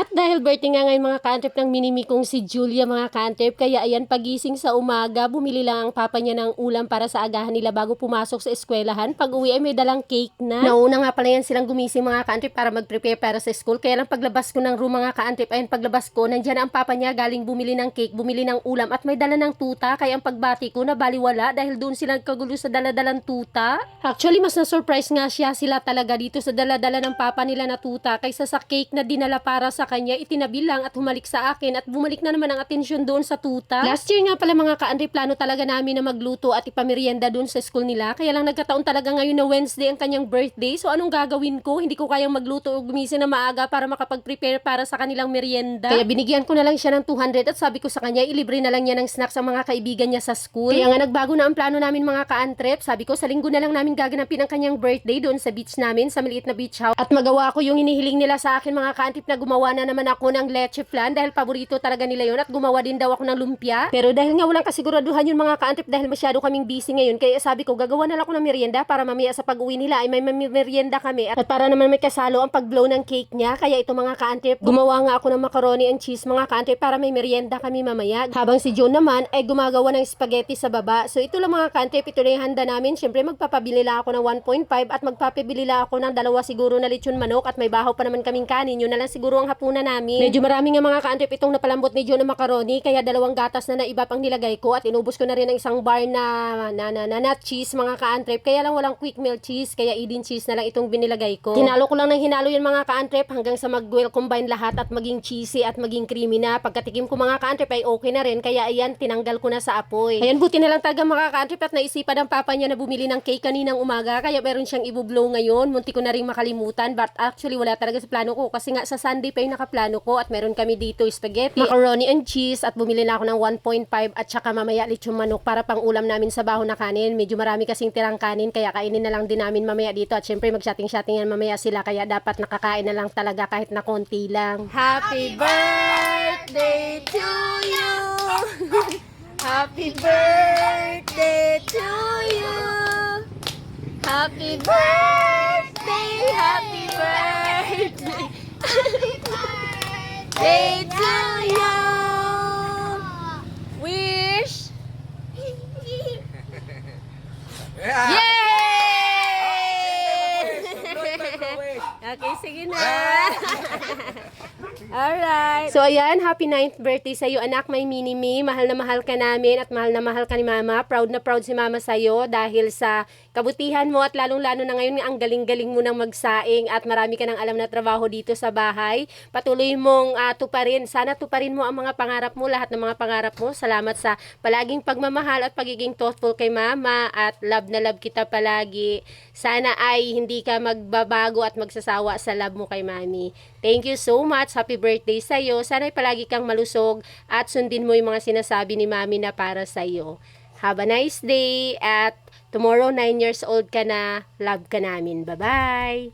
At dahil birthday nga ngayon mga ka-antrep ng minimi kong si Julia mga ka-antrep, kaya ayan pagising sa umaga, bumili lang ang papa niya ng ulam para sa agahan nila bago pumasok sa eskwelahan. Pag uwi ay may dalang cake na. Nauna nga pala yan silang gumising mga ka-antrep para mag-prepare para sa school. Kaya lang paglabas ko ng room mga ka-antrep, ayan paglabas ko, nandiyan ang papa niya galing bumili ng cake, bumili ng ulam at may dala ng tuta. Kaya ang pagbati ko nabaliwala dahil doon sila nagkagulo sa daladalang tuta. Actually mas na-surprise nga sila talaga dito sa daladala ng papa nila na tuta kaysa sa cake na dinala para sa kanya, itinabi lang at humalik sa akin at bumalik na naman ang atensyon doon sa tuta. Last year nga pala mga ka-antrep, plano talaga namin na magluto at ipamerienda doon sa school nila. Kaya lang nagkataon talaga ngayon na Wednesday ang kanyang birthday. So anong gagawin ko? Hindi ko kayang magluto o gumising na maaga para makapag-prepare para sa kanilang merienda. Kaya binigyan ko na lang siya ng 200 at sabi ko sa kanya, ilibre na lang niya ng snacks sa mga kaibigan niya sa school. Kaya nga nagbago na ang plano namin mga ka-antrep. Sabi ko sa linggo na lang namin gaganapin ang kanyang birthday doon sa beach namin, sa maliit na beach house. At magawa ko yung hinihiling nila sa akin mga ka-antrep na gumawa na naman ako ng leche flan dahil paborito talaga nila yun at gumawa din daw ako ng lumpia. Pero dahil nga walang kasiguraduhan yun mga ka-antrep dahil masyado kaming busy ngayon, kaya sabi ko gagawa na lang ako ng merienda para mamaya sa pag-uwi nila ay may merienda kami at para naman may kasalo ang pag-blow ng cake niya. Kaya ito mga ka-antrep, gumawa nga ako ng macaroni and cheese mga ka-antrep para may merienda kami mamaya. Habang si John naman ay gumagawa ng spaghetti sa baba. So ito lang mga ka-antrep, ito na yung handa namin. Siyempre magpapabili lang ako ng 1.5 at magpapabili lang ako ng 2 siguro na lechon manok at may bahaw pa naman kaming kanin. Yun na lang siguro ang hapunan namin. Medyo marami nga mga ka-antrep itong napalambot ni John na macaroni, kaya 2 gatas na iba pang nilagay ko at inubos ko na rin ang isang bar na cheese mga ka-antrep. Kaya lang walang quick melt cheese, kaya Eden cheese na lang itong binilagay ko. Hinalo ko lang ng hinalo yun mga ka-antrep hanggang sa mag-well combine lahat at maging cheesy at maging creamy na. Pagkatikim ko mga ka-antrep ay okay na rin, kaya ayan tinanggal ko na sa apoy. Ayan buti na lang talaga mga ka-antrep at naisipan ng papa niya na bumili ng cake kaninang umaga, kaya meron siyang ibublow ngayon. Munti ko na rin makalimutan but actually wala talaga sa plano ko kasi nga sa Sunday pa yung nakaplano ko at meron kami dito spaghetti, macaroni and cheese at bumili na ako ng 1.5 at saka mamaya lechong manok para pang ulam namin sa baho na kanin. Medyo marami kasing tirang kanin kaya kainin na lang din namin mamaya dito at syempre mag-shotting yan mamaya sila kaya dapat nakakain na lang talaga kahit na konti lang. Happy birthday to you! Happy birthday to you! Happy birthday! Happy birthday! Happy birthday to you! Wish! Yay! Okay, sige na. Alright. So, ayan, happy 9th birthday sa'yo, anak, may mini-me. Mahal na mahal ka namin at mahal na mahal ka ni mama. Proud na proud si mama sa'yo dahil sa kabutihan mo at lalong-lalo na ngayon ang galing-galing mo nang magsaing at marami ka nang alam na trabaho dito sa bahay. Patuloy mong tuparin. Sana tuparin mo ang mga pangarap mo, lahat ng mga pangarap mo. Salamat sa palaging pagmamahal at pagiging thoughtful kay mama at love na love kita palagi. Sana ay hindi ka magbabago at magsasawa sa love mo kay mami. Thank you so much. Happy birthday sa'yo. Sana ay palagi kang malusog at sundin mo yung mga sinasabi ni mami na para sa'yo. Have a nice day at tomorrow 9 years old ka na. Love ka namin. Bye-bye!